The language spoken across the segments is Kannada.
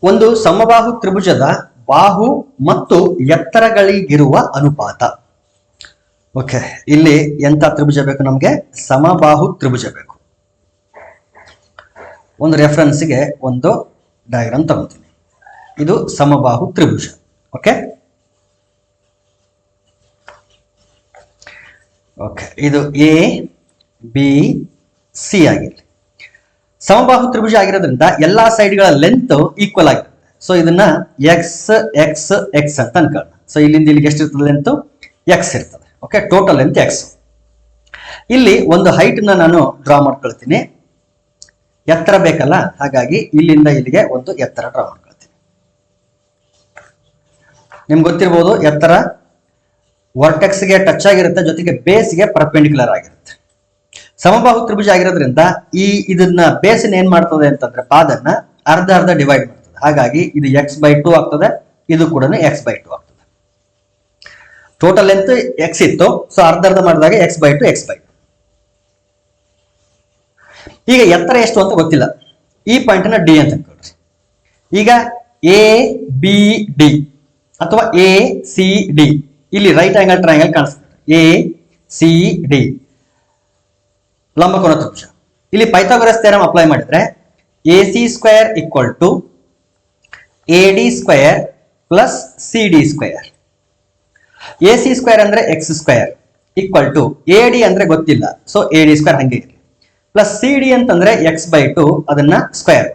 ಒಂದು ಸಮಬಾಹು ತ್ರಿಭುಜದ ಬಾಹು ಮತ್ತು ಎತ್ತರಗಳಿಗಿರುವ ಅನುಪಾತ. ಓಕೆ, ಇಲ್ಲಿ ಎಂತ ತ್ರಿಭುಜ ಬೇಕು ನಮ್ಗೆ? ಸಮಬಾಹು ತ್ರಿಭುಜ ಬೇಕು. ಒಂದು ರೆಫರೆನ್ಸ್ಗೆ ಒಂದು ಡಯಾಗ್ರಾಮ್ ತಗೋತೀನಿ. ಇದು ಸಮಬಾಹು ತ್ರಿಭುಜ. ಓಕೆ ಓಕೆ, ಇದು ಎ ಬಿ ಸಿ ಆಗಿರಲಿ. ಸಮಬಾಹು ತ್ರಿಭುಜ ಆಗಿರೋದ್ರಿಂದ ಎಲ್ಲಾ ಸೈಡ್ಗಳ ಲೆಂತ್ ಈಕ್ವಲ್ ಆಗಿರುತ್ತೆ. ಸೊ ಇದನ್ನ ಎಕ್ಸ್ ಎಕ್ಸ್ ಎಕ್ಸ್ ಅಂತ ಅನ್ಕೊಳ್ಳೋಣ. ಸೊ ಇಲ್ಲಿಂದ ಇಲ್ಲಿಗೆ ಎಷ್ಟಿರ್ತದೆ ಲೆಂತ್? ಎಕ್ಸ್ ಇರ್ತದೆ. Okay, total length X. ಇಲ್ಲಿ ಒಂದು ಹೈಟ್ ನಾನು ಡ್ರಾ ಮಾಡ್ಕೊಳ್ತೀನಿ. ಎತ್ತರ ಬೇಕಲ್ಲ, ಹಾಗಾಗಿ ಇಲ್ಲಿಂದ ಇಲ್ಲಿಗೆ ಒಂದು ಎತ್ತರ ಡ್ರಾ ಮಾಡ್ಕೊಳ್ತೀನಿ. ನಿಮ್ಗೆ ಗೊತ್ತಿರ್ಬೋದು, ಎತ್ತರ ವರ್ಟೆಕ್ಸ್ಗೆ ಟಚ್ ಆಗಿರುತ್ತೆ, ಜೊತೆಗೆ ಬೇಸ್ಗೆ ಪರ್ಪೆಂಡಿಕ್ಯುಲರ್ ಆಗಿರುತ್ತೆ. ಸಮಬಾಹು ತ್ರಿಭುಜ ಆಗಿರೋದ್ರಿಂದ ಇದನ್ನ ಬೇಸಿನ ಏನ್ ಮಾಡ್ತದೆ ಅಂತಂದ್ರೆ ಪಾದನ್ನ ಅರ್ಧ ಅರ್ಧ ಡಿವೈಡ್ ಮಾಡ್ತದೆ. ಹಾಗಾಗಿ ಇದು x/2 ಆಗ್ತದೆ, ಇದು ಕೂಡ x/2 ಆಗ್ತದೆ. ಟೋಟಲ್ ಲೆಂತ್ ಎಕ್ಸ್ ಇತ್ತು, ಸೊ ಅರ್ಧ ಅರ್ಧ ಮಾಡಿದಾಗ x/2 x/2. ಈಗ ಎತ್ತರ ಎಷ್ಟು ಅಂತ ಗೊತ್ತಿಲ್ಲ, ಈ ಪಾಯಿಂಟ್ ನ ಡಿ ಅಂತ ಅನ್ಕೊಳ್ರಿ. ಈಗ ಎ ಬಿ ಡಿ ಅಥವಾ ಎ ಸಿ ಡಿ, ಇಲ್ಲಿ ರೈಟ್ ಆಂಗಲ್ ಟ್ರಯಾಂಗಲ್ ಕಾಣಿಸ್ತದೆ. ಎ ಸಿ ಡಿ ಲಂಬಕೋನ ತ್ರಿಭುಜ. ಇಲ್ಲಿ ಪೈಥಾಗೊರಸ್ ಥಿಯರಂ ಅಪ್ಲೈ ಮಾಡಿದ್ರೆ AC² = AD² plus CD². AC² ಅಂದ್ರೆ x² = AD ಅಂದ್ರೆ ಗೊತ್ತಿಲ್ಲ, ಸೊ AD² ಹಂಗೆ ಇರಲಿ, ಪ್ಲಸ್ CD ಅಂತಂದ್ರೆ x/2, ಅದನ್ನ ಸ್ಕ್ವೇರ್.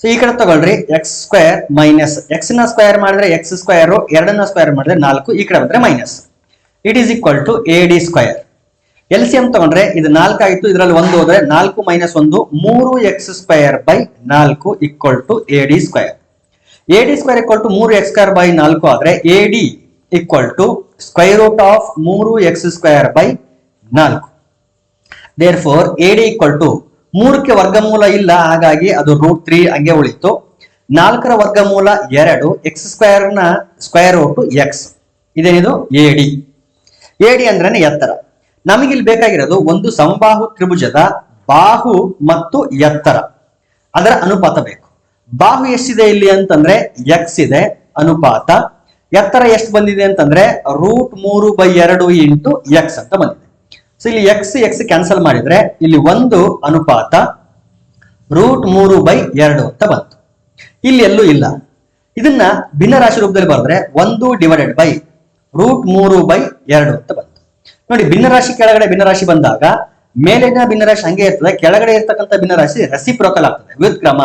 ಸೊ ಈ ಕಡೆ ತಗೊಳ್ರಿ, x² ಮೈನಸ್ x ನ ಸ್ಕ್ವೇರ್ ಮಾಡಿದ್ರೆ x², 2 ನ ಸ್ಕ್ವೇರ್ ಮಾಡಿದ್ರೆ 4, ಈ ಕಡೆ ಬಂದ್ರೆ minus. It is equal to AD². LCM ತಗೊಂಡ್ರೆ ಇದು 4 ಆಯಿತು, ಇದರಲ್ಲಿ 1 ಹೋದ್ರೆ 4 - 1 3x²/4 = AD². AD² = 3x²/4 ಆದ್ರೆ AD = √3x²/4. therefore AD = 3ಕ್ಕೆ ವರ್ಗಮೂಲ ಇಲ್ಲ, ಹಾಗಾಗಿ ಅದು √3 ಹಂಗೆ ಉಳಿತು. 4ರ ವರ್ಗಮೂಲ 2, x² ನ ಸ್ಕ್ವೇರ್ ರೂಟ್ x. ಇದೇನಿದು? AD. AD ಅಂದ್ರೇನೆ ಎತ್ತರ. ನಮಗಿಲ್ಲಿ ಬೇಕಾಗಿರೋದು ಒಂದು ಸಮಬಾಹು ತ್ರಿಭುಜದ ಬಾಹು ಮತ್ತು ಎತ್ತರ, ಅದರ ಅನುಪಾತ ಬೇಕು. ಬಾಹು ಎಷ್ಟಿದೆ ಇಲ್ಲಿ ಅಂತಂದ್ರೆ x ಇದೆ, ಅನುಪಾತ. ಎತ್ತರ ಎಷ್ಟು ಬಂದಿದೆ ಅಂತಂದ್ರೆ √3/2 ಇಂಟು x ಅಂತ ಬಂದಿದೆ. ಸೊ ಇಲ್ಲಿ x ಕ್ಯಾನ್ಸಲ್ ಮಾಡಿದ್ರೆ ಇಲ್ಲಿ ಒಂದು ಅನುಪಾತ √3/2 ಅಂತ ಬಂತು. ಇಲ್ಲಿ ಎಲ್ಲೂ ಇಲ್ಲ. ಇದನ್ನ ಭಿನ್ನರಾಶಿ ರೂಪದಲ್ಲಿ ಬರೆದ್ರೆ 1/√3/2 ಅಂತ ಬಂತು. ನೋಡಿ, ಭಿನ್ನರಾಶಿ ಕೆಳಗಡೆ ಭಿನ್ನರಾಶಿ ಬಂದಾಗ ಮೇಲಿನ ಭಿನ್ನರಾಶಿ ಹಂಗೆ ಇರ್ತದೆ, ಕೆಳಗಡೆ ಇರ್ತಕ್ಕಂಥ ಭಿನ್ನರಾಶಿ ರೆಸಿಪ್ರೋಕಲ್ ಆಗ್ತದೆ, ವ್ಯುತ್ಕ್ರಮ.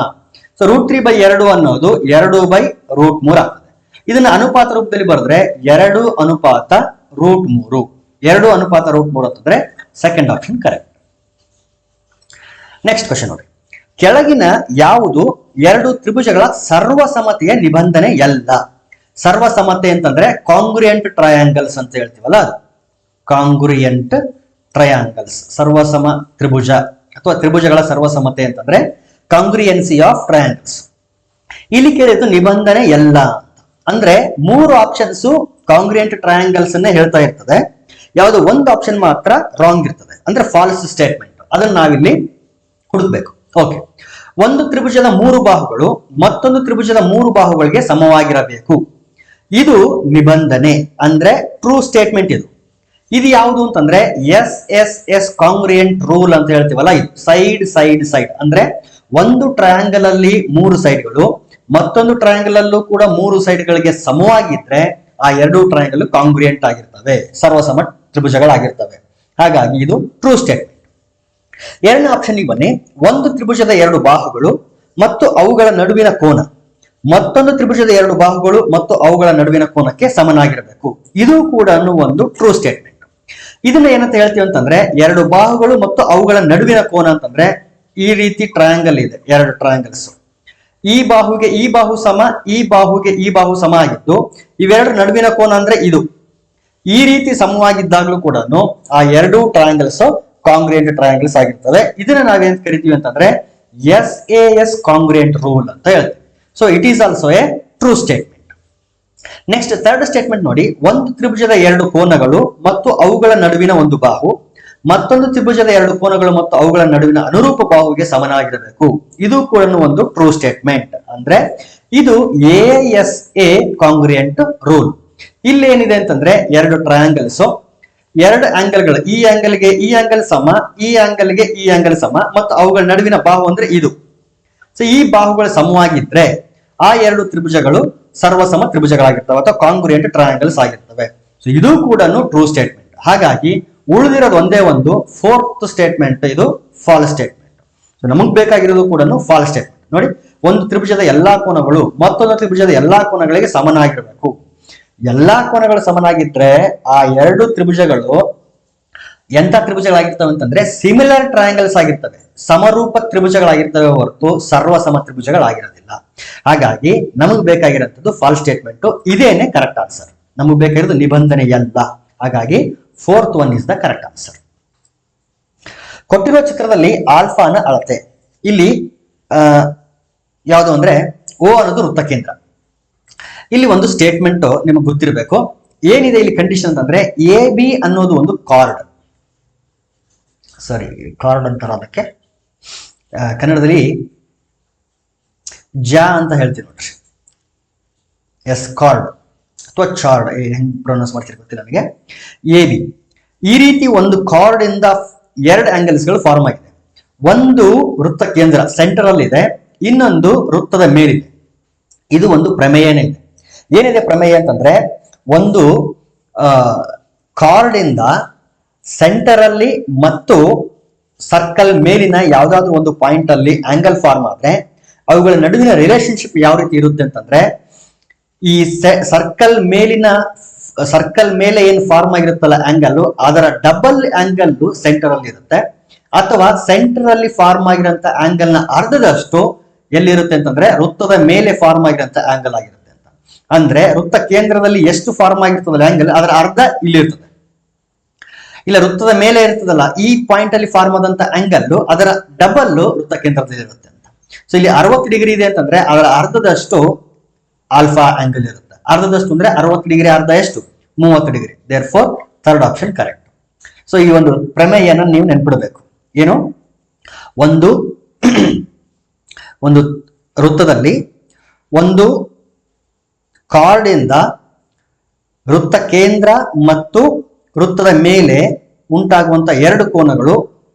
ಸೊ √3/2 ಅನ್ನೋದು 2/√3 ಆಗ್ತದೆ. ಇದನ್ನ ಅನುಪಾತ ರೂಪದಲ್ಲಿ ಬರೆದ್ರೆ 2/√3. 2/√3 ಅಂತಂದ್ರೆ second option correct. Next question ನೋಡಿ, ಕೆಳಗಿನ ಯಾವುದು ಎರಡು ತ್ರಿಭುಜಗಳ ಸರ್ವಸಮತೆಯ ನಿಬಂಧನೆ ಅಲ್ಲ? ಸರ್ವಸಮತೆ ಅಂತಂದ್ರೆ ಕಾಂಗ್ರುಯೆಂಟ್ ಟ್ರಯಾಂಗಲ್ಸ್ ಅಂತ ಹೇಳ್ತೀವಲ್ಲ, ಅದು ಕಾಂಗ್ರುಯೆಂಟ್ ಟ್ರಯಾಂಗಲ್ಸ್. ಸರ್ವಸಮ ತ್ರಿಭುಜ ಅಥವಾ ತ್ರಿಭುಜಗಳ ಸರ್ವಸಮತೆ ಅಂತಂದ್ರೆ ಕಾಂಗ್ರುಯೆನ್ಸಿ ಆಫ್ ಟ್ರಯಾಂಗಲ್ಸ್. ಇಲ್ಲಿ ಕೇಳಿದ್ದು ನಿಬಂಧನೆ ಎಲ್ಲ ಅಂದ್ರೆ 3 ಆಪ್ಷನ್ಸ್ ಕಾಂಗ್ರುಯೆಂಟ್ ಟ್ರಯಾಂಗಲ್ಸ್ ಅನ್ನೇ ಹೇಳ್ತಾ ಇರ್ತದೆ. ಯಾವುದು ಒಂದು ಆಪ್ಷನ್ ಮಾತ್ರ ರಾಂಗ್ ಇರ್ತದೆ, ಅಂದ್ರೆ ಫಾಲ್ಸ್ ಸ್ಟೇಟ್ಮೆಂಟ್. ಅದನ್ನ ನಾವಿಲ್ಲಿ ಹುಡುಕ್ಬೇಕು. ಓಕೆ, ಒಂದು ತ್ರಿಭುಜದ 3 ಬಾಹುಗಳು ಮತ್ತೊಂದು ತ್ರಿಭುಜದ 3 ಬಾಹುಗಳಿಗೆ ಸಮವಾಗಿರಬೇಕು. ಇದು ನಿಬಂಧನೆ ಅಂದ್ರೆ ಟ್ರೂ ಸ್ಟೇಟ್ಮೆಂಟ್. ಇದು ಯಾವುದು ಅಂತಂದ್ರೆ SSS ಕಾಂಗ್ರುಯೆಂಟ್ ರೂಲ್ ಅಂತ ಹೇಳ್ತೀವಲ್ಲ, ಇದು ಸೈಡ್ ಸೈಡ್ ಸೈಡ್ ಅಂದ್ರೆ ಒಂದು ಟ್ರಯಾಂಗಲ್ ಅಲ್ಲಿ 3 ಸೈಡ್ಗಳು ಮತ್ತೊಂದು ಟ್ರಯಾಂಗಲ್ ಅಲ್ಲೂ ಕೂಡ 3 ಸೈಡ್ಗಳಿಗೆ ಸಮವಾಗಿದ್ರೆ ಆ 2 ಟ್ರಯಾಂಗಲ್ ಕಾಂಗ್ರುಯೆಂಟ್ ಆಗಿರ್ತವೆ, ಸರ್ವಸಮ ತ್ರಿಭುಜಗಳಾಗಿರ್ತವೆ. ಹಾಗಾಗಿ ಇದು ಟ್ರೂ ಸ್ಟೇಟ್ಮೆಂಟ್. ಎರಡನೇ ಆಪ್ಷನ್ ಬನ್ನಿ, ಒಂದು ತ್ರಿಭುಜದ 2 ಬಾಹುಗಳು ಮತ್ತು ಅವುಗಳ ನಡುವಿನ ಕೋನ ಮತ್ತೊಂದು ತ್ರಿಭುಜದ 2 ಬಾಹುಗಳು ಮತ್ತು ಅವುಗಳ ನಡುವಿನ ಕೋನಕ್ಕೆ ಸಮನಾಗಿರಬೇಕು. ಇದು ಕೂಡ ಒಂದು ಟ್ರೂ ಸ್ಟೇಟ್ಮೆಂಟ್. ಇದನ್ನ ಏನಂತ ಹೇಳ್ತೀವಿ ಅಂತಂದ್ರೆ 2 ಬಾಹುಗಳು ಮತ್ತು ಅವುಗಳ ನಡುವಿನ ಕೋನ ಅಂತಂದ್ರೆ ಈ ರೀತಿ ಟ್ರಯಾಂಗಲ್ ಇದೆ, 2 ಟ್ರಯಾಂಗಲ್ಸ್. ಈ ಬಾಹುಗೆ ಈ ಬಾಹು ಸಮ, ಈ ಬಾಹುಗೆ ಈ ಬಾಹು ಸಮ ಆಗಿದ್ದು ಇವೆರಡು ನಡುವಿನ ಕೋನ ಅಂದ್ರೆ ಇದು. ಈ ರೀತಿ ಸಮವಾಗಿದ್ದಾಗಲೂ ಕೂಡ ಆ 2 ಟ್ರಯಾಂಗಲ್ಸ್ ಕಾಂಗ್ರುಯೆಂಟ್ ಟ್ರಯಾಂಗಲ್ಸ್ ಆಗಿರ್ತವೆ. ಇದನ್ನ ನಾವೇನ್ ಕರಿತೀವಿ ಅಂತಂದ್ರೆ SAS ಕಾಂಗ್ರುಯೆಂಟ್ ರೂಲ್ ಅಂತ ಹೇಳ್ತೀವಿ. So it is also A true statement. Next third statement ನೋಡಿ, ಒಂದು ತ್ರಿಭುಜದ 2 ಕೋನಗಳು ಮತ್ತು ಅವುಗಳ ನಡುವಿನ ಒಂದು ಬಾಹು ಮತ್ತೊಂದು ತ್ರಿಭುಜದ ಎರಡು ಕೋನಗಳು ಮತ್ತು ಅವುಗಳ ನಡುವಿನ ಅನುರೂಪ ಬಾಹುವಿಗೆ ಸಮನಾಗಿರಬೇಕು. ಇದು ಕೂಡ ಒಂದು ಟ್ರೂ ಸ್ಟೇಟ್ಮೆಂಟ್. ಅಂದ್ರೆ ಇದು ASA ಕಾಂಗ್ರಿಯಂಟ್ ರೂಲ್. ಇಲ್ಲಿ ಏನಿದೆ ಅಂತಂದ್ರೆ ಎರಡು ಟ್ರಯಾಂಗಲ್ಸ್, ಎರಡು ಆಂಗಲ್ಗಳು, ಈ ಆಂಗಲ್ಗೆ ಈ ಆಂಗಲ್ ಸಮ, ಈ ಆಂಗಲ್ಗೆ ಈ ಆಂಗಲ್ ಸಮ, ಮತ್ತು ಅವುಗಳ ನಡುವಿನ ಬಾಹು ಅಂದ್ರೆ ಇದು. ಸೊ ಈ ಬಾಹುಗಳು ಸಮವಾಗಿದ್ರೆ ಆ ಎರಡು ತ್ರಿಭುಜಗಳು ಸರ್ವಸಮ ತ್ರಿಭುಜಗಳಾಗಿರ್ತವೆ ಅಥವಾ ಕಾಂಗ್ರಿಯಂಟ್ ಟ್ರಯಾಂಗಲ್ಸ್ ಆಗಿರ್ತವೆ. ಸೊ ಇದು ಕೂಡ ಟ್ರೂ ಸ್ಟೇಟ್ಮೆಂಟ್. ಹಾಗಾಗಿ ಉಳಿದಿರೋದು ಒಂದೇ ಒಂದು ಫೋರ್ತ್ ಸ್ಟೇಟ್ಮೆಂಟ್, ಇದು ಫಾಲ್ಸ್ ಸ್ಟೇಟ್ಮೆಂಟ್. ಸೊ ನಮಗ್ ಬೇಕಾಗಿರೋದು ಕೂಡ ಫಾಲ್ಸ್ ಸ್ಟೇಟ್ಮೆಂಟ್. ನೋಡಿ, ಒಂದು ತ್ರಿಭುಜದ ಎಲ್ಲಾ ಕೋನಗಳು ಮತ್ತೊಂದು ತ್ರಿಭುಜದ ಎಲ್ಲಾ ಕೋನಗಳಿಗೆ ಸಮನಾಗಿರಬೇಕು. ಎಲ್ಲಾ ಕೋನಗಳು ಸಮನಾಗಿದ್ರೆ ಆ ಎರಡು ತ್ರಿಭುಜಗಳು ಎಂತ ತ್ರಿಭುಜಗಳಾಗಿರ್ತವೆ ಅಂತಂದ್ರೆ ಸಿಮಿಲರ್ ಟ್ರಯಾಂಗಲ್ಸ್ ಆಗಿರ್ತವೆ, ಸಮರೂಪ ತ್ರಿಭುಜಗಳಾಗಿರ್ತವೆ ಹೊರತು ಸರ್ವಸಮ ತ್ರಿಭುಜಗಳಾಗಿರೋದಿಲ್ಲ. ಹಾಗಾಗಿ ನಮಗ್ ಬೇಕಾಗಿರೋಂಥದ್ದು ಫಾಲ್ಸ್ ಸ್ಟೇಟ್ಮೆಂಟ್. ಇದೇನೆ ಕರೆಕ್ಟ್ ಆನ್ಸರ್. ನಮಗ್ ಬೇಕಾಗಿರೋದು ನಿಬಂಧನೆ ಎಲ್ಲ. ಹಾಗಾಗಿ fourth one is the correct answer. ಕೊಟ್ಟಿರೋ ಚಿತ್ರದಲ್ಲಿ ಆಲ್ಫಾನ ಅಳತೆ. ಇಲ್ಲಿ ಯಾವುದು ಅಂದ್ರೆ O ಅನ್ನೋದು ವೃತ್ತ ಕೇಂದ್ರ. ಇಲ್ಲಿ ಒಂದು ಸ್ಟೇಟ್ಮೆಂಟ್ ನಿಮಗೆ ಗೊತ್ತಿರಬೇಕು. ಏನಿದೆ ಇಲ್ಲಿ ಕಂಡೀಷನ್ ಅಂತಂದ್ರೆ AB ಅನ್ನೋದು ಒಂದು ಕಾರ್ಡ್. ಕಾರ್ಡ್ ಅಂತಾರ ಅದಕ್ಕೆ, ಕನ್ನಡದಲ್ಲಿ ಜಾ ಅಂತ ಹೇಳ್ತೀವಿ ನೋಡ್ರಿ. ಎಸ್, ಕಾರ್ಡ್ ಅಥವಾ ಚಾರ್ಡ್, ಹೆಂಗ್ ಪ್ರೊನೌನ್ಸ್ ಮಾಡ್ತೀರಿ ಗೊತ್ತಿಲ್ಲ ನನಗೆ. AB ಈ ರೀತಿ ಒಂದು ಕಾರ್ಡ್ ಇಂದ ಎರಡು ಆಂಗಲ್ಸ್ ಗಳು ಫಾರ್ಮ್ ಆಗಿದೆ. ಒಂದು ವೃತ್ತ ಕೇಂದ್ರ ಸೆಂಟರ್ ಅಲ್ಲಿ ಇದೆ, ಇನ್ನೊಂದು ವೃತ್ತದ ಮೇಲಿದೆ. ಇದು ಒಂದು ಪ್ರಮೇಯನೇ ಇದೆ. ಏನಿದೆ ಪ್ರಮೇಯ ಅಂತಂದ್ರೆ, ಒಂದು ಕಾರ್ಡ್ ಇಂದ ಸೆಂಟರ್ ಅಲ್ಲಿ ಮತ್ತು ಸರ್ಕಲ್ ಮೇಲಿನ ಯಾವ್ದಾದ್ರು ಒಂದು ಪಾಯಿಂಟ್ ಅಲ್ಲಿ ಆಂಗಲ್ ಫಾರ್ಮ್ ಆದ್ರೆ ಅವುಗಳ ನಡುವಿನ ರಿಲೇಶನ್ಶಿಪ್ ಯಾವ ರೀತಿ ಇರುತ್ತೆ ಅಂತಂದ್ರೆ, ಈ ಸರ್ಕಲ್ ಮೇಲೆ ಏನ್ ಫಾರ್ಮ್ ಆಗಿರುತ್ತಲ್ಲ ಆಂಗಲ್, ಅದರ ಡಬಲ್ ಆಂಗಲ್ ಸೆಂಟರ್ ಅಲ್ಲಿ ಇರುತ್ತೆ. ಅಥವಾ ಸೆಂಟರ್ ಅಲ್ಲಿ ಫಾರ್ಮ್ ಆಗಿರೋಂತ ಆಂಗಲ್ ನ ಅರ್ಧದಷ್ಟು ಎಲ್ಲಿರುತ್ತೆ ಅಂತಂದ್ರೆ ವೃತ್ತದ ಮೇಲೆ ಫಾರ್ಮ್ ಆಗಿರೋಂತ ಆಂಗಲ್ ಆಗಿರುತ್ತೆ ಅಂತ. ಅಂದ್ರೆ ವೃತ್ತ ಕೇಂದ್ರದಲ್ಲಿ ಎಷ್ಟು ಫಾರ್ಮ್ ಆಗಿರ್ತದಲ್ಲ ಆಂಗಲ್, ಅದರ ಅರ್ಧ ಇಲ್ಲಿ ಇರ್ತದೆ. ಇಲ್ಲ ವೃತ್ತದ ಮೇಲೆ ಇರ್ತದಲ್ಲ, ಈ ಪಾಯಿಂಟ್ ಅಲ್ಲಿ ಫಾರ್ಮ್ ಆದಂತ ಆಂಗಲ್ ಅದರ ಡಬಲ್ ವೃತ್ತ ಕೇಂದ್ರದಲ್ಲಿ ಇರುತ್ತೆ ಅಂತ. ಸೊ ಇಲ್ಲಿ 60 ಡಿಗ್ರಿ ಇದೆ ಅಂತಂದ್ರೆ ಅದರ ಅರ್ಧದಷ್ಟು ಆಲ್ಫಾ ಆಂಗಲ್ ಇರುತ್ತೆ. ಅರ್ಧದಷ್ಟು ಅಂದ್ರೆ 60 ಡಿಗ್ರಿ, ಅರ್ಧ ಎಷ್ಟು? 30 degree. Therefore third option correct. So ಈ ಒಂದು ಪ್ರಮೇಯನ ನೀವು ನೆನ್ಪಿಡಬೇಕು. ಏನು? ಒಂದು ವೃತ್ತದಲ್ಲಿ ಒಂದು ಕಾರ್ಡ್ ಇಂದ ವೃತ್ತ ಕೇಂದ್ರ ಮತ್ತು ವೃತ್ತದ ಮೇಲೆ ಉಂಟಾಗುವಂತ ಎರಡು ಕೋನಗಳು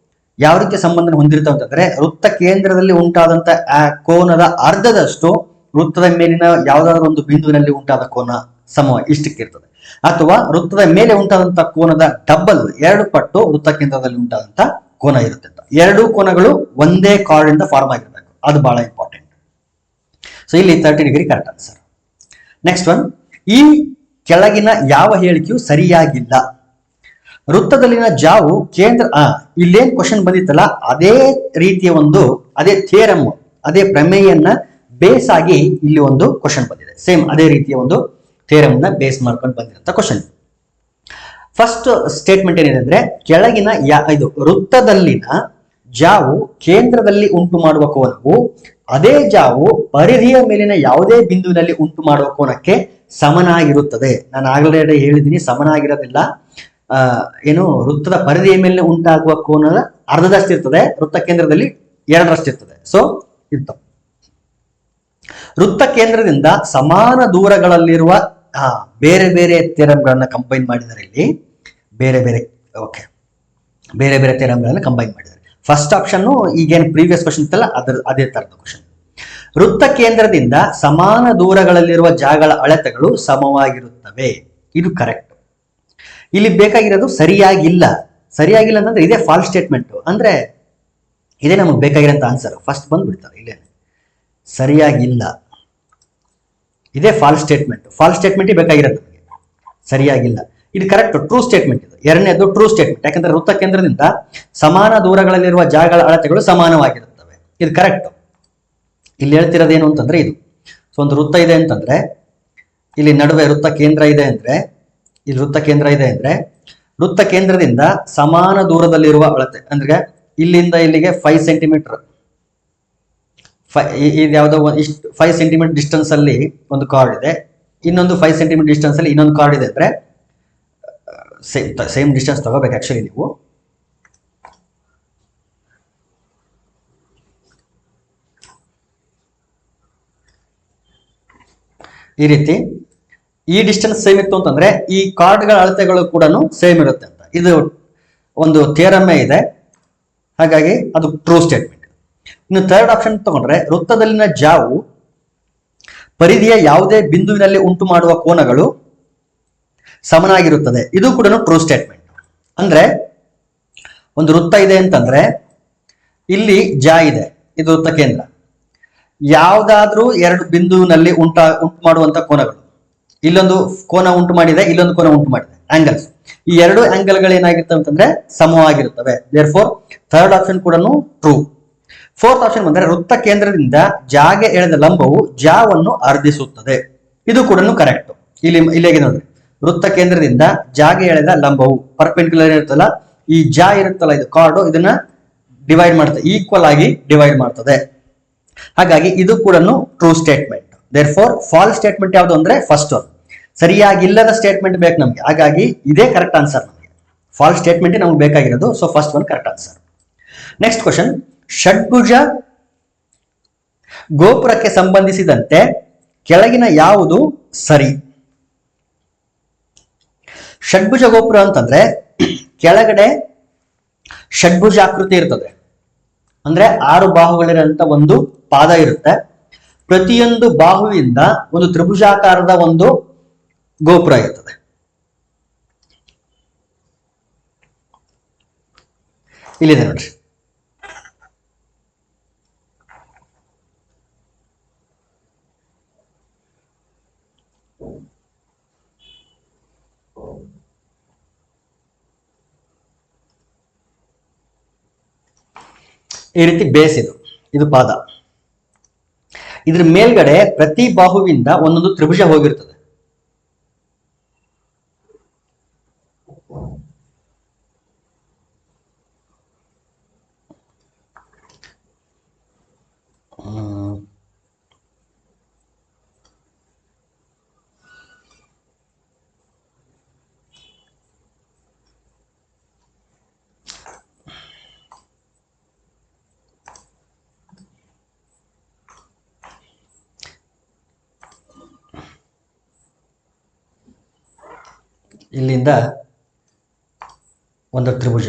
ಯಾವ ರೀತಿ ಸಂಬಂಧ ಹೊಂದಿರ್ತವೆ ಅಂತಂದ್ರೆ, ವೃತ್ತ ಕೇಂದ್ರದಲ್ಲಿ ಉಂಟಾದಂತ ಆ ಕೋನದ ಅರ್ಧದಷ್ಟು ವೃತ್ತದ ಮೇಲಿನ ಯಾವ್ದಾದ್ರು ಒಂದು ಬಿಂದುವಿನಲ್ಲಿ ಉಂಟಾದ ಕೋನ ಸಮವಾಗಿ ಇಷ್ಟಕ್ಕಿರ್ತದೆ. ಅಥವಾ ವೃತ್ತದ ಮೇಲೆ ಉಂಟಾದಂತ ಕೋನದ ಡಬಲ್, 2 ಪಟ್ಟು ವೃತ್ತ ಕೇಂದ್ರದಲ್ಲಿ ಉಂಟಾದಂತ ಕೋನ ಇರುತ್ತೆ ಅಂತ. ಎರಡು ಕೋನಗಳು ಒಂದೇ ಕಾರ್ಡ್ ಇಂದ ಫಾರ್ಮ್ ಆಗಿರ್ಬೇಕು, ಅದು ಬಹಳ ಇಂಪಾರ್ಟೆಂಟ್. ಸೊ ಇಲ್ಲಿ 30 degree correct answer. Next one, ಈ ಕೆಳಗಿನ ಯಾವ ಹೇಳಿಕೆಯು ಸರಿಯಾಗಿಲ್ಲ? ವೃತ್ತದಲ್ಲಿನ ಜಾವು ಕೇಂದ್ರ, ಇಲ್ಲೇನ್ ಕ್ವಶನ್ ಬಂದಿತ್ತಲ್ಲ ಅದೇ ರೀತಿಯ ಅದೇ ಥಿಯರಮ್, ಅದೇ ಪ್ರಮೇಯನ್ನ ಬೇಸ್ ಆಗಿ ಇಲ್ಲಿ ಒಂದು ಕ್ವಶನ್ ಬಂದಿದೆ. ಸೇಮ್ ಅದೇ ರೀತಿಯ ಒಂದು ಥಿಯರಮ್ ನ ಬೇಸ್ ಮಾಡ್ಕೊಂಡು ಬಂದಿರಂತ ಕ್ವಶನ್. ಫಸ್ಟ್ ಸ್ಟೇಟ್ಮೆಂಟ್ ಏನಿದೆ ಅಂದ್ರೆ, ಕೆಳಗಿನ ಇದು ವೃತ್ತದಲ್ಲಿನ ಜಾವು ಕೇಂದ್ರದಲ್ಲಿ ಉಂಟು ಮಾಡುವ ಕೋನವು ಅದೇ ಜಾವು ಪರಿಧಿಯ ಮೇಲಿನ ಯಾವುದೇ ಬಿಂದುವಿನಲ್ಲಿ ಉಂಟು ಮಾಡುವ ಕೋನಕ್ಕೆ ಸಮನಾಗಿರುತ್ತದೆ. ನಾನು ಆಗಲೇ ಹೇಳಿದ್ದೀನಿ, ಸಮನಾಗಿರೋದಿಲ್ಲ. ಏನು, ವೃತ್ತದ ಪರಿಧಿಯ ಮೇಲೆ ಉಂಟಾಗುವ ಕೋನದ ಅರ್ಧದಷ್ಟಿರ್ತದೆ, ವೃತ್ತ ಕೇಂದ್ರದಲ್ಲಿ 2ರಷ್ಟಿರ್ತದೆ. ಸೊ ಇದು ವೃತ್ತ ಕೇಂದ್ರದಿಂದ ಸಮಾನ ದೂರಗಳಲ್ಲಿರುವ ಬೇರೆ ಬೇರೆ ಥಿಯರಮ್ಗಳನ್ನ ಕಂಬೈನ್ ಮಾಡಿದ್ದಾರೆ. ಇಲ್ಲಿ ಬೇರೆ ಬೇರೆ ಥಿಯರಮ್ಗಳನ್ನ ಕಂಬೈನ್ ಮಾಡಿದ್ದಾರೆ. ಫಸ್ಟ್ ಆಪ್ಷನ್ ಈಗೇನು ಪ್ರೀವಿಯಸ್ ಕ್ವಶನ್ ಇತ್ತಲ್ಲ ಅದೇ ತರದ ಕ್ವಶನ್. ವೃತ್ತ ಕೇಂದ್ರದಿಂದ ಸಮಾನ ದೂರಗಳಲ್ಲಿರುವ ಜಾಗಗಳ ಅಳತೆಗಳು ಸಮವಾಗಿರುತ್ತವೆ. ಇದು ಕರೆಕ್ಟ್. ಇಲ್ಲಿ ಬೇಕಾಗಿರೋದು ಸರಿಯಾಗಿಲ್ಲ. ಸರಿಯಾಗಿಲ್ಲ ಅಂತಂದ್ರೆ ಇದೇ ಫಾಲ್ಸ್ ಸ್ಟೇಟ್ಮೆಂಟ್. ಅಂದ್ರೆ ಇದೇ ನಮಗೆ ಬೇಕಾಗಿರೋಂಥ ಆನ್ಸರ್. ಫಸ್ಟ್ ಬಂದ್ಬಿಡ್ತಾರೆ ಇಲ್ಲೇ ಸರಿಯಾಗಿಲ್ಲ. ಇದೇ ಫಾಲ್ಸ್ ಸ್ಟೇಟ್ಮೆಂಟ್. ಫಾಲ್ಸ್ ಸ್ಟೇಟ್ಮೆಂಟ್ ಬೇಕಾಗಿರೋದು ನಮಗೆ, ಸರಿಯಾಗಿಲ್ಲ. ಇದು ಕರೆಕ್ಟ್, ಟ್ರೂ ಸ್ಟೇಟ್ಮೆಂಟ್. ಇದು ಎರಡನೇದು ಟ್ರೂ ಸ್ಟೇಟ್ಮೆಂಟ್. ಯಾಕಂದ್ರೆ ವೃತ್ತ ಕೇಂದ್ರದಿಂದ ಸಮಾನ ದೂರಗಳಲ್ಲಿರುವ ಜಾಗಗಳ ಅಳತೆಗಳು ಸಮಾನವಾಗಿರುತ್ತವೆ. ಇದು ಕರೆಕ್ಟ್. ಇಲ್ಲಿ ಹೇಳ್ತಿರೋದೇನು ಅಂತಂದ್ರೆ ಇದು. ಸೊ ಒಂದು ವೃತ್ತ ಇದೆ ಅಂತಂದ್ರೆ ಇಲ್ಲಿ ನಡುವೆ ವೃತ್ತ ಕೇಂದ್ರ ಇದೆ ಅಂದ್ರೆ, ಇಲ್ಲಿ ವೃತ್ತ ಕೇಂದ್ರ ಇದೆ ಅಂದ್ರೆ ವೃತ್ತ ಕೇಂದ್ರದಿಂದ ಸಮಾನ ದೂರದಲ್ಲಿರುವ ಅಳತೆ ಅಂದ್ರೆ ಇಲ್ಲಿಂದ ಇಲ್ಲಿಗೆ 5 ಸೆಂಟಿಮೀಟರ್, ಇದು ಯಾವುದೋ ಇಷ್ಟು 5 ಸೆಂಟಿಮೀಟರ್ ಡಿಸ್ಟೆನ್ಸ್ ಅಲ್ಲಿ ಒಂದು ಕಾರ್ಡ್ ಇದೆ, ಇನ್ನೊಂದು 5 ಸೆಂಟಿಮೀಟರ್ ಡಿಸ್ಟೆನ್ಸ್ ಅಲ್ಲಿ ಇನ್ನೊಂದು ಕಾರ್ಡ್ ಇದೆ ಅಂದ್ರೆ ಸೇಮ್ ಡಿಸ್ಟೆನ್ಸ್ ತಗೋಬೇಕು. ಆಕ್ಚುಲಿ ನೀವು ಈ ರೀತಿ ಈ ಡಿಸ್ಟೆನ್ಸ್ ಸೇಮ್ ಇತ್ತು ಅಂತಂದ್ರೆ ಈ ಕಾರ್ಡ್ಗಳ ಅಳತೆಗಳು ಕೂಡ ಸೇಮ್ ಇರುತ್ತೆ ಅಂತ ಇದು ಒಂದು ಥಿಯರಮ್ಮೇ ಇದೆ. ಹಾಗಾಗಿ ಅದು ಟ್ರೂ ಸ್ಟೇಟ್ಮೆಂಟ್. ಇನ್ನು ಥರ್ಡ್ ಆಪ್ಷನ್ ತಗೊಂಡ್ರೆ ವೃತ್ತದಲ್ಲಿನ ಜಾವು ಪರಿಧಿಯ ಯಾವುದೇ ಬಿಂದುವಿನಲ್ಲಿ ಉಂಟು ಮಾಡುವ ಕೋನಗಳು ಸಮನಾಗಿರುತ್ತದೆ. ಇದು ಕೂಡ ಟ್ರೂ ಸ್ಟೇಟ್ಮೆಂಟ್. ಅಂದ್ರೆ ಒಂದು ವೃತ್ತ ಇದೆ ಅಂತಂದ್ರೆ ಇಲ್ಲಿ ಜಾ ಇದೆ, ಇದು ವೃತ್ತ ಕೇಂದ್ರ. ಯಾವುದಾದ್ರೂ ಎರಡು ಬಿಂದುವಿನಲ್ಲಿ ಉಂಟು ಮಾಡುವಂತ ಕೋನಗಳು, ಇಲ್ಲೊಂದು ಕೋನ ಉಂಟು ಮಾಡಿದೆ, ಇಲ್ಲೊಂದು ಕೋನ ಉಂಟು ಮಾಡಿದೆ, ಆಂಗಲ್ಸ್. ಈ ಎರಡು ಆಂಗಲ್ಗಳು ಏನಾಗಿರ್ತವೆ ಅಂತಂದ್ರೆ ಸಮವಾಗಿರುತ್ತವೆ. ದೇರ್ ಫೋರ್ ಥರ್ಡ್ ಆಪ್ಷನ್ ಕೂಡ ಟ್ರೂ. ಫೋರ್ತ್ ಆಪ್ಷನ್ ಬಂದ್ರೆ ವೃತ್ತ ಕೇಂದ್ರದಿಂದ ಜಾಗೆ ಎಳೆದ ಲಂಬವು ಜಾವನ್ನು ಅರ್ಧಿಸುತ್ತದೆ. ಇದು ಕೂಡ ಕರೆಕ್ಟ್. ಇಲ್ಲಿ ಹೇಗೆ ನೋಡ್ರಿ, ವೃತ್ತ ಕೇಂದ್ರದಿಂದ ಜಾಗೆ ಎಳೆದ ಲಂಬವು ಪರ್ಪೆಂಡಿಕ್ಯುಲರ್ ಇರುತ್ತಲ್ಲ, ಈ ಜಾ ಇರುತ್ತಲ್ಲ, ಇದು ಕಾರ್ಡು ಇದನ್ನ ಡಿವೈಡ್ ಮಾಡ್ತದೆ, ಈಕ್ವಲ್ ಆಗಿ ಡಿವೈಡ್ ಮಾಡ್ತದೆ. ಹಾಗಾಗಿ ಇದು ಕೂಡ true statement. Therefore false statement ಯಾವುದು ಅಂದ್ರೆ ಫಸ್ಟ್ ಒನ್. ಸರಿಯಾಗಿಲ್ಲದ ಸ್ಟೇಟ್ಮೆಂಟ್ ಬೇಕು ನಮ್ಗೆ, ಹಾಗಾಗಿ ಇದೇ ಕರೆಕ್ಟ್ ಆನ್ಸರ್. ನಮಗೆ ಫಾಲ್ಸ್ ಸ್ಟೇಟ್ಮೆಂಟ್ ನಮ್ಗೆ ಬೇಕಾಗಿರೋದು. So first one correct answer. Next question, ಷಡ್ಭುಜ ಗೋಪುರಕ್ಕೆ ಸಂಬಂಧಿಸಿದಂತೆ ಕೆಳಗಿನ ಯಾವುದು ಸರಿ? ಷಡ್ಭುಜ ಗೋಪುರ ಅಂತಂದ್ರೆ ಕೆಳಗಡೆ ಷಡ್ಭುಜಾಕೃತಿ ಇರ್ತದೆ. ಅಂದ್ರೆ 6 ಬಾಹುಗಳಿರಂತ ಒಂದು ಪಾದ ಇರುತ್ತೆ. ಪ್ರತಿಯೊಂದು ಬಾಹುವಿಂದ ಒಂದು ತ್ರಿಭುಜಾಕಾರದ ಒಂದು ಗೋಪುರ ಇರ್ತದೆ. ಇಲ್ಲಿದೆ ನೋಡ್ರಿ. ಈ ರೀತಿ ಬೇಸ್ ಇದು ಪಾದ. ಇದ್ರ ಮೇಲ್ಗಡೆ ಪ್ರತಿ ಬಾಹುವಿಂದ ಒಂದೊಂದು ತ್ರಿಭುಜ ಹೋಗಿರ್ತದೆ. ಇಲ್ಲಿಂದ ಒಂದು ತ್ರಿಭುಜ,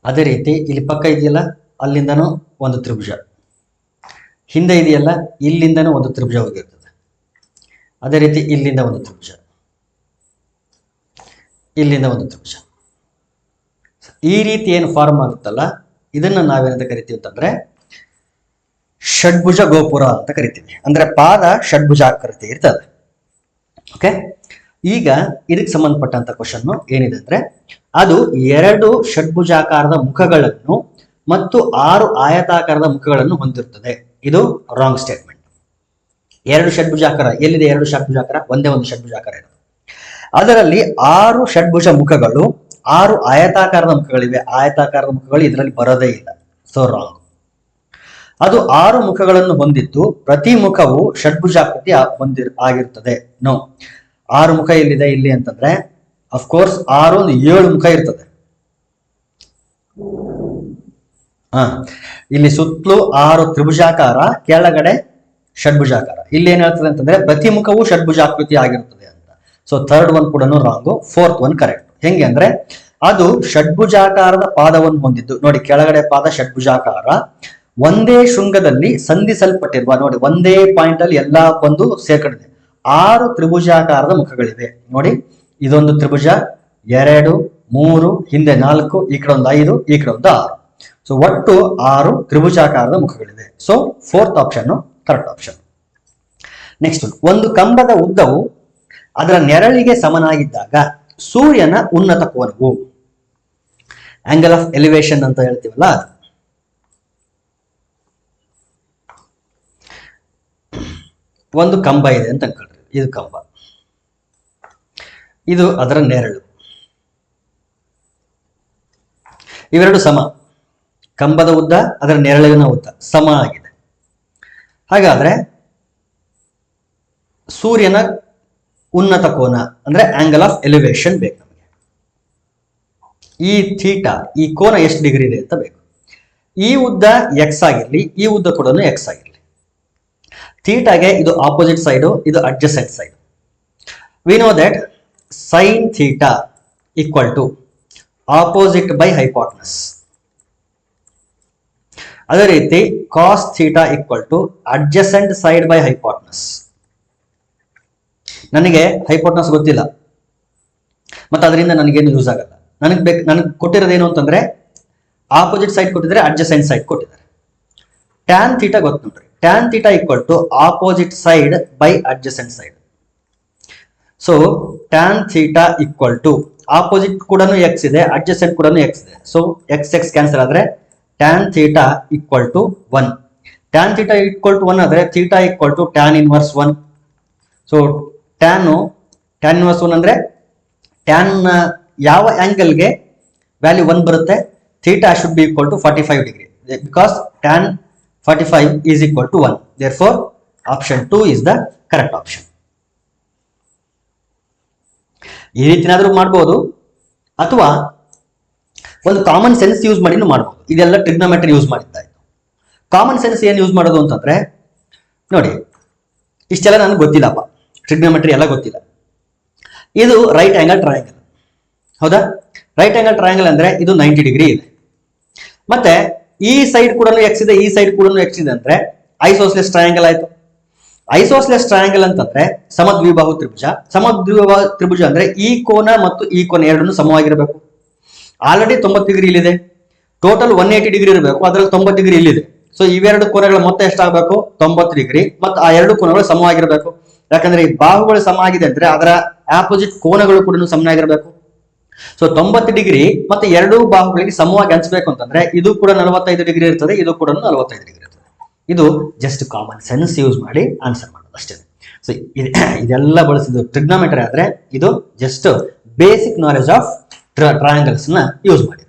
ಅದೇ ರೀತಿ ಇಲ್ಲಿ ಪಕ್ಕ ಇದೆಯಲ್ಲ, ಅಲ್ಲಿಂದನೂ ಒಂದು ತ್ರಿಭುಜ, ಹಿಂದೆ ಇದೆಯಲ್ಲ, ಇಲ್ಲಿಂದನೂ ಒಂದು ತ್ರಿಭುಜ ಹೋಗಿರ್ತದೆ. ಅದೇ ರೀತಿ ಇಲ್ಲಿಂದ ಒಂದು ತ್ರಿಭುಜ, ಇಲ್ಲಿಂದ ಒಂದು ತ್ರಿಭುಜ. ಈ ರೀತಿ ಏನು ಫಾರ್ಮ್ ಆಗುತ್ತಲ್ಲ, ಇದನ್ನ ನಾವೇನಂತ ಕರಿತೀವಿ ಅಂತಂದ್ರೆ ಷಡ್ಭುಜ ಗೋಪುರ ಅಂತ ಕರಿತೀವಿ. ಅಂದ್ರೆ ಪಾದ ಷಡ್ಭುಜಾಕೃತಿ ಇರ್ತದೆ. ಓಕೆ, ಈಗ ಇದಕ್ಕೆ ಸಂಬಂಧಪಟ್ಟಂತ ಕ್ವಶನ್ ಏನಿದೆ ಅಂದ್ರೆ ಅದು 2 ಷಡ್ಭುಜಾಕಾರದ ಮುಖಗಳನ್ನು ಮತ್ತು 6 ಆಯತಾಕಾರದ ಮುಖಗಳನ್ನು ಹೊಂದಿರುತ್ತದೆ. ಇದು ರಾಂಗ್ ಸ್ಟೇಟ್ಮೆಂಟ್. 2 ಷಡ್ಭುಜಾಕಾರ ಎಲ್ಲಿದೆ? 2 ಷಡ್ಭುಜಾಕಾರ ಒಂದೇ ಒಂದು ಷಡ್ಭುಜಾಕಾರ ಇರೋದು. ಅದರಲ್ಲಿ 6 ಷಡ್ಭುಜ ಮುಖಗಳು, 6 ಆಯತಾಕಾರದ ಮುಖಗಳಿವೆ. ಆಯತಾಕಾರದ ಮುಖಗಳು ಇದರಲ್ಲಿ ಬರೋದೇ ಇಲ್ಲ. So wrong. ಅದು 6 ಮುಖಗಳನ್ನು ಹೊಂದಿದ್ದು ಪ್ರತಿ ಮುಖವು ಷಡ್ಭುಜಾಕೃತಿ ಆಗಿರುತ್ತದೆ. ನೋ, 6 ಮುಖ ಎಲ್ಲಿದೆ ಇಲ್ಲಿ ಅಂತಂದ್ರೆ ಅಫ್ಕೋರ್ಸ್ 6 ಒಂದು 7 ಮುಖ ಇರ್ತದೆ. ಇಲ್ಲಿ ಸುತ್ತಲೂ 6 ತ್ರಿಭುಜಾಕಾರ, ಕೆಳಗಡೆ ಷಡ್ಭುಜಾಕಾರ. ಇಲ್ಲಿ ಏನ್ ಹೇಳ್ತದೆ ಅಂತಂದ್ರೆ ಪ್ರತಿ ಮುಖವು ಷಡ್ಭುಜಾಕೃತಿ ಆಗಿರುತ್ತದೆ ಅಂತ. ಸೊ ಥರ್ಡ್ ಒನ್ ಕೂಡ ರಾಂಗು, ಫೋರ್ತ್ ಒನ್ ಕರೆಕ್ಟ್. ಹೆಂಗೆ ಅಂದ್ರೆ ಅದು ಷಡ್ಭುಜಾಕಾರದ ಪಾದವನ್ನು ಹೊಂದಿದ್ದು, ನೋಡಿ ಕೆಳಗಡೆ ಪಾದ ಷಡ್ಭುಜಾಕಾರ, ಒಂದೇ ಶೃಂಗದಲ್ಲಿ ಸಂಧಿಸಲ್ಪಟ್ಟಿರುವ, ನೋಡಿ ಒಂದೇ ಪಾಯಿಂಟ್ ಅಲ್ಲಿ ಎಲ್ಲಾ ಬಂದು ಸೇರ್ಕೊಂಡಿದೆ. 6 ತ್ರಿಭುಜಾಕಾರದ ಮುಖಗಳಿವೆ. ನೋಡಿ, ಇದೊಂದು ತ್ರಿಭುಜ, 2, 3, ಹಿಂದೆ 4, ಈ ಕಡೆ ಒಂದು 5, ಈ ಕಡೆ ಒಂದು 6. ಸೊ ಒಟ್ಟು 6 ತ್ರಿಭುಜಾಕಾರದ ಮುಖಗಳಿವೆ. So fourth option correct option. Next, ಒಂದು ಕಂಬದ ಉದ್ದವು ಅದರ ನೆರಳಿಗೆ ಸಮನಾಗಿದ್ದಾಗ ಸೂರ್ಯನ ಉನ್ನತ ಕೋನವು, ಆಂಗಲ್ ಆಫ್ ಎಲಿವೇಶನ್ ಅಂತ ಹೇಳ್ತೀವಲ್ಲ ಅದು. ಒಂದು ಕಂಬ ಇದೆ ಅಂತ ಅನ್ಕೊಳ್ರಿ, ಇದು ಕಂಬ, ಇದು ಅದರ ನೆರಳು. ಇವೆರಡು ಸಮ, ಕಂಬದ ಉದ್ದ ಅದರ ನೆರಳಿನ ಉದ್ದ ಸಮ ಆಗಿದೆ. ಹಾಗಾದ್ರೆ ಸೂರ್ಯನ ಉನ್ನತ ಕೋನ ಅಂದ್ರೆ ಆಂಗಲ್ ಆಫ್ ಎಲಿವೇಶನ್ ಬೇಕು ನಮಗೆ. ಈ ಥೀಟಾ, ಈ ಕೋನ ಎಷ್ಟು ಡಿಗ್ರಿ ಇದೆ ಅಂತ ಬೇಕು. ಈ ಉದ್ದ ಎಕ್ಸ್ ಆಗಿರ್ಲಿ, ಈ ಉದ್ದ ಕೂಡ ಎಕ್ಸ್ ಆಗಿರ್ಲಿ. ಥೀಟಾಗೆ ಇದು ಆಪೋಸಿಟ್ ಸೈಡು, ಇದು adjacent side. We know that sine theta equal to opposite by hypotenuse. ಅದೇ ರೀತಿ cos theta equal to adjacent side by hypotenuse. ನನಗೆ ಹೈಪಾಟ್ನಸ್ ಗೊತ್ತಿಲ್ಲ, ಮತ್ತೆ ಅದರಿಂದ ನನಗೇನು ಯೂಸ್ ಆಗಲ್ಲ. ನನಗೆ ಕೊಟ್ಟಿರೋದೇನು ಅಂತಂದ್ರೆ ಆಪೋಸಿಟ್ ಸೈಡ್ ಕೊಟ್ಟಿದ್ದಾರೆ, ಅಡ್ಜಸೆಂಟ್ ಸೈಡ್ ಕೊಟ್ಟಿದ್ದಾರೆ. ಟ್ಯಾನ್ ಥೀಟಾ ಗೊತ್ತು ನೋಡ್ರಿ, tan theta equal to opposite side by adjacent side. So tan theta equal to opposite ಕೂಡ ಎಕ್ಸ್ ಇದೆ, ಅಡ್ಜಸೆಂಟ್ ಕೂಡ ಎಕ್ಸ್ ಇದೆ. ಸೊ ಎಕ್ಸ್ ಎಕ್ಸ್ ಕ್ಯಾನ್ಸಲ್ ಆದ್ರೆ tan theta equal to 1. Tan theta equal to 1 ಆದ್ರೆ theta equal to tan inverse 1. So tan inverse 1 ಅಂದ್ರೆ ಟ್ಯಾನ್ ಯಾವ ಆಂಗಲ್ಗೆ ವ್ಯಾಲ್ಯೂ 1 ಬರುತ್ತೆ, theta should be equal to 45 degree, because tan 45 is equal to 1. Therefore, option 2 is the correct option. ಈ ರೀತಿನಾದ್ರೂ ಮಾಡಬಹುದು, ಅಥವಾ ಒಂದು ಕಾಮನ್ ಸೆನ್ಸ್ ಯೂಸ್ ಮಾಡಿನೂ ಮಾಡಬಹುದು. ಇದೆಲ್ಲ ಟ್ರಿಗ್ನೋಮೆಟ್ರಿ ಯೂಸ್ ಮಾಡಿದ್ದಾಯ್ತು. ಕಾಮನ್ ಸೆನ್ಸ್ ಏನು ಯೂಸ್ ಮಾಡೋದು ಅಂತಂದ್ರೆ ನೋಡಿ, ಇಷ್ಟೆಲ್ಲ ನನಗೆ ಗೊತ್ತಿಲ್ಲಪ್ಪ, ಟ್ರಿಗ್ನೋಮೆಟ್ರಿ ಎಲ್ಲ ಗೊತ್ತಿಲ್ಲ. ಇದು ರೈಟ್ ಆಂಗಲ್ ಟ್ರಯಾಂಗಲ್, ಹೌದಾ? ರೈಟ್ ಆಂಗಲ್ ಟ್ರಯಾಂಗಲ್ ಅಂದ್ರೆ ಇದು 90 ಡಿಗ್ರಿ ಇದೆ, ಮತ್ತೆ ಈ ಸೈಡ್ ಕೂಡ ಎಕ್ಸ್ ಇದೆ, ಈ ಸೈಡ್ ಕೂಡ ಎಕ್ಸ್ ಇದೆ ಅಂದ್ರೆ ಐಸೋಸ್ಲೆಸ್ ಟ್ರಯಾಂಗಲ್ ಆಯ್ತು. ಐಸೋಸ್ಲೆಸ್ ಟ್ರಯಾಂಗಲ್ ಅಂತಂದ್ರೆ ಸಮದ್ವಿಬಾಹು ತ್ರಿಭುಜ. ಸಮದ್ವಿಬಾಹು ತ್ರಿಭುಜ ಅಂದ್ರೆ ಈ ಕೋನ ಮತ್ತು ಈ ಕೋನ ಎರಡನ್ನು ಸಮವಾಗಿರಬೇಕು. ಆಲ್ರೆಡಿ 90 ಡಿಗ್ರಿ ಇಲ್ಲಿದೆ, ಟೋಟಲ್ 180 ಡಿಗ್ರಿ ಇರಬೇಕು, ಅದರಲ್ಲಿ 90 ಡಿಗ್ರಿ ಇಲ್ಲಿದೆ. ಸೊ ಇವೆರಡು ಕೋನಗಳ ಮೊತ್ತ ಎಷ್ಟಾಗಬೇಕು? 90 ಡಿಗ್ರಿ. ಮತ್ತು ಆ ಎರಡು ಕೋನಗಳು ಸಮವಾಗಿರಬೇಕು. ಯಾಕಂದ್ರೆ ಈ ಬಾಹುಗಳು ಸಮ ಆಗಿದೆ ಅಂದ್ರೆ ಅದರ ಆಪೋಸಿಟ್ ಕೋನಗಳು ಕೂಡ ಸಮನಾಗಿರಬೇಕು. ಸೊ 90 ಡಿಗ್ರಿ ಮತ್ತೆ ಎರಡೂ ಬಾಹುಗಳಿಗೆ ಸಮವಾಗಿ ಹಂಚಬೇಕು ಅಂತಂದ್ರೆ ಇದು ಕೂಡ 45 ಡಿಗ್ರಿ ಇರ್ತದೆ, ಇದು ಕೂಡ 45 ಡಿಗ್ರಿ ಇರ್ತದೆ. ಇದು ಜಸ್ಟ್ ಕಾಮನ್ ಸೆನ್ಸ್ ಯೂಸ್ ಮಾಡಿ ಆನ್ಸರ್ ಮಾಡೋದು ಅಷ್ಟೇ. ಸೊ ಇದೆಲ್ಲ ಬಳಸಿದ್ದು ಟ್ರಿಗ್ನೋಮೆಟ್ರಿ ಆದ್ರೆ ಇದು just basic knowledge of triangles ನ ಯೂಸ್ ಮಾಡಿ.